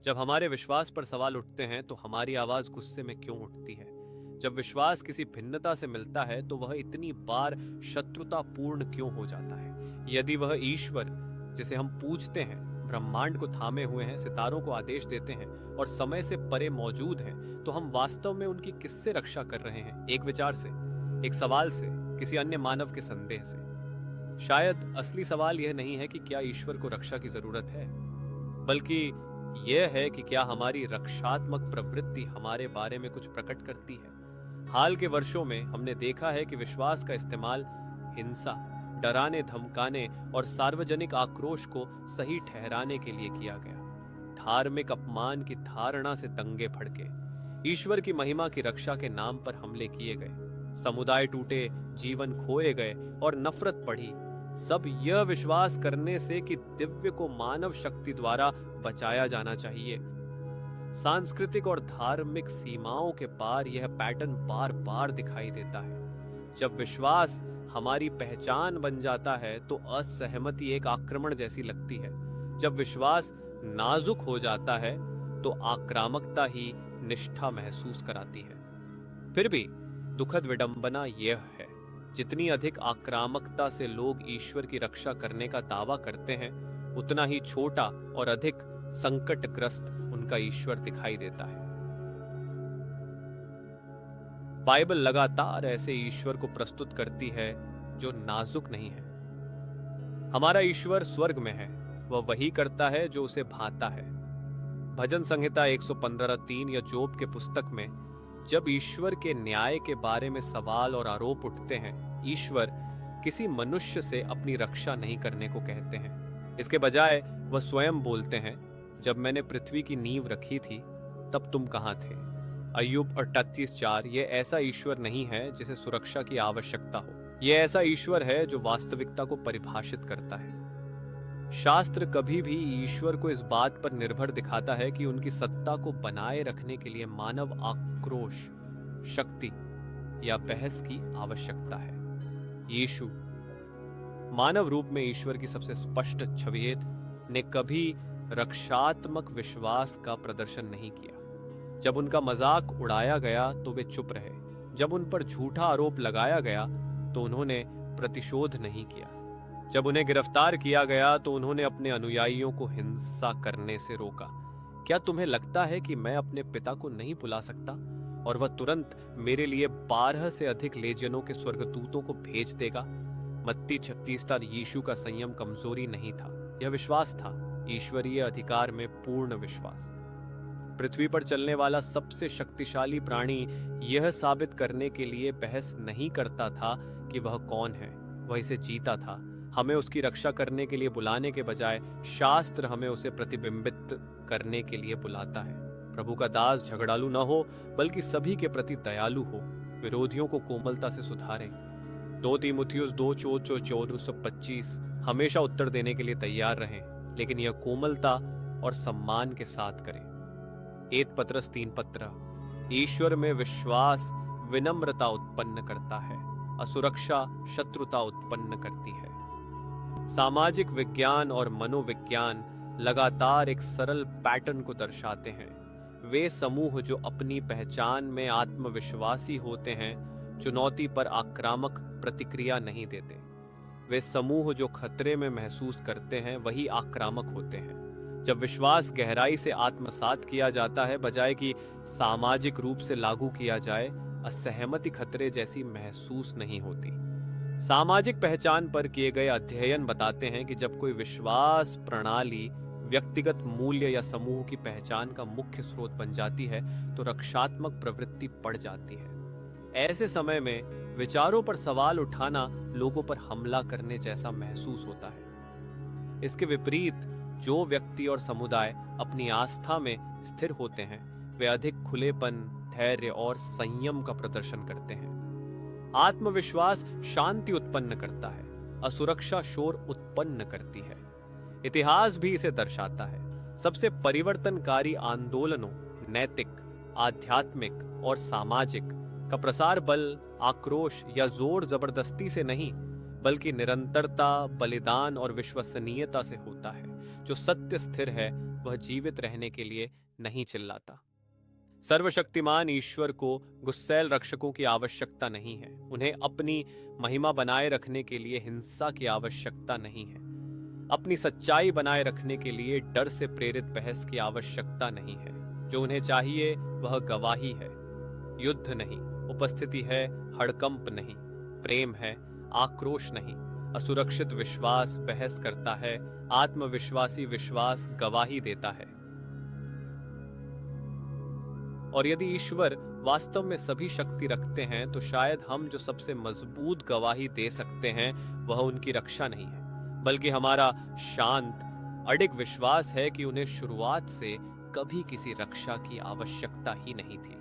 जब हमारे विश्वास पर सवाल उठते हैं तो हमारी आवाज गुस्से में क्यों उठती है? जब विश्वास किसी भिन्नता से मिलता है तो वह इतनी बार शत्रुतापूर्ण क्यों हो जाता है? यदि वह ईश्वर जिसे हम पूजते हैं ब्रह्मांड को थामे हुए हैं, सितारों को आदेश देते हैं और समय से परे मौजूद हैं, तो हम वास्तव में उनकी किससे रक्षा कर रहे हैं? एक विचार से, एक सवाल से, किसी अन्य मानव के संदेह से? शायद असली सवाल यह नहीं है कि क्या ईश्वर को रक्षा की जरूरत है, बल्कि यह है कि क्या हमारी रक्षात्मक प्रवृत्ति हमारे बारे में कुछ प्रकट करती है। हाल के वर्षों में हमने देखा है कि विश्वास का इस्तेमाल हिंसा, डराने धमकाने और सार्वजनिक आक्रोश को सही ठहराने के लिए किया गया। धार्मिक अपमान की धारणा से दंगे भड़के, ईश्वर की महिमा की रक्षा के नाम पर हमले किए गए, समुदाय टूटे, जीवन खोए गए और नफरत बढ़ी। सब यह विश्वास करने से कि दिव्य को मानव शक्ति द्वारा बचाया जाना चाहिए। सांस्कृतिक और धार्मिक सीमाओं के पार यह पैटर्न बार बार दिखाई देता है। जब विश्वास हमारी पहचान बन जाता है तो असहमति एक आक्रमण जैसी लगती है। जब विश्वास नाजुक हो जाता है तो आक्रामकता ही निष्ठा महसूस कराती है। फिर भी दुखद विडंबना यह है, जितनी अधिक आक्रामकता से लोग ईश्वर की रक्षा करने का दावा करते हैं, उतना ही छोटा और अधिक संकटग्रस्त उनका ईश्वर दिखाई देता है। बाइबल लगातार ऐसे ईश्वर को प्रस्तुत करती है जो नाजुक नहीं है। हमारा ईश्वर स्वर्ग में है, वह वही करता है जो उसे भाता है। भजन संहिता 115:3 या जोब के पुस्तक में जब ईश्वर के न्याय के बारे में सवाल और आरोप उठते हैं, ईश्वर किसी मनुष्य से अपनी रक्षा नहीं करने को कहते हैं। इसके बजाय वह स्वयं बोलते हैं, जब मैंने पृथ्वी की नींव रखी थी तब तुम कहां थे? अय्यूब 38:4। यह ऐसा ईश्वर नहीं है जिसे सुरक्षा की आवश्यकता हो। यह ऐसा ईश्वर है जो वास्तविकता को परिभाषित करता है। शास्त्र कभी भी ईश्वर को इस बात पर निर्भर दिखाता है कि उनकी सत्ता को बनाए रखने के लिए मानव आक्रोश, शक्ति या बहस की आवश्यकता है। यीशु मानव रूप में ईश्वर की सबसे स्पष्ट छवि ने कभी रक्षात्मक विश्वास का प्रदर्शन नहीं किया। जब उनका मजाक उड़ाया गया तो वे चुप रहे। जब उन पर झूठा आरोप लगाया गया तो उन्होंने प्रतिशोध नहीं किया। जब उन्हें गिरफ्तार किया गया तो उन्होंने अपने अनुयायियों को हिंसा करने से रोका। क्या तुम्हें लगता है कि मैं अपने पिता को नहीं बुला सकता और वह तुरंत मेरे लिए 12 से अधिक लेजियनों के स्वर्गदूतों को भेज देगा? मत्ती 36। यीशु का संयम कमजोरी नहीं था, यह विश्वास था, ईश्वरीय अधिकार में पूर्ण विश्वास। पृथ्वी पर चलने वाला सबसे शक्तिशाली प्राणी यह साबित करने के लिए बहस नहीं करता था कि वह कौन है, वह इसे जीता था। हमें उसकी रक्षा करने के लिए बुलाने के बजाय शास्त्र हमें उसे प्रतिबिंबित करने के लिए बुलाता है। प्रभु का दास झगड़ालू न हो, बल्कि सभी के प्रति दयालु हो, विरोधियों को कोमलता से सुधारें। 2 तीमुथियुस 2:14-25। हमेशा उत्तर देने के लिए तैयार रहें, लेकिन यह कोमलता और सम्मान के साथ करें। 1 पत्रस 3:15। ईश्वर में विश्वास विनम्रता उत्पन्न करता है, असुरक्षा शत्रुता उत्पन्न करती है। सामाजिक विज्ञान और मनोविज्ञान लगातार एक सरल पैटर्न को दर्शाते हैं। वे समूह जो अपनी पहचान में आत्मविश्वासी होते हैं, चुनौती पर आक्रामक प्रतिक्रिया नहीं देते। वे समूह जो खतरे में महसूस करते हैं, वही आक्रामक होते हैं। जब विश्वास गहराई से आत्मसात किया जाता है, बजाय कि सामाजिक रूप से लागू किया जाए, असहमति खतरे जैसी महसूस नहीं होती। सामाजिक पहचान पर किए गए अध्ययन बताते हैं कि जब कोई विश्वास प्रणाली व्यक्तिगत मूल्य या समूह की पहचान का मुख्य स्रोत बन जाती है, तो रक्षात्मक प्रवृत्ति बढ़ जाती है। ऐसे समय में विचारों पर सवाल उठाना लोगों पर हमला करने जैसा महसूस होता है। इसके विपरीत जो व्यक्ति और समुदाय अपनी आस्था में स्थिर होते हैं, वे अधिक खुलेपन, धैर्य और संयम का प्रदर्शन करते हैं। आत्मविश्वास शांति उत्पन्न करता है, असुरक्षा शोर उत्पन्न करती है। इतिहास भी इसे दर्शाता है। सबसे परिवर्तनकारी आंदोलनों, नैतिक, आध्यात्मिक और सामाजिक का प्रसार बल, आक्रोश या जोर जबरदस्ती से नहीं, बल्कि निरंतरता, बलिदान और विश्वसनीयता से होता है। जो सत्य स्थिर है वह जीवित रहने के लिए नहीं चिल्लाता। सर्वशक्तिमान ईश्वर को गुस्सैल रक्षकों की आवश्यकता नहीं है। उन्हें अपनी महिमा बनाए रखने के लिए हिंसा की आवश्यकता नहीं है। अपनी सच्चाई बनाए रखने के लिए डर से प्रेरित बहस की आवश्यकता नहीं है। जो उन्हें चाहिए वह गवाही है, युद्ध नहीं। उपस्थिति है, हड़कंप नहीं। प्रेम है, आक्रोश नहीं। असुरक्षित विश्वास बहस करता है, आत्मविश्वासी विश्वास गवाही देता है। और यदि ईश्वर वास्तव में सभी शक्ति रखते हैं तो शायद हम जो सबसे मजबूत गवाही दे सकते हैं वह उनकी रक्षा नहीं है, बल्कि हमारा शांत अडिग विश्वास है कि उन्हें शुरुआत से कभी किसी रक्षा की आवश्यकता ही नहीं थी।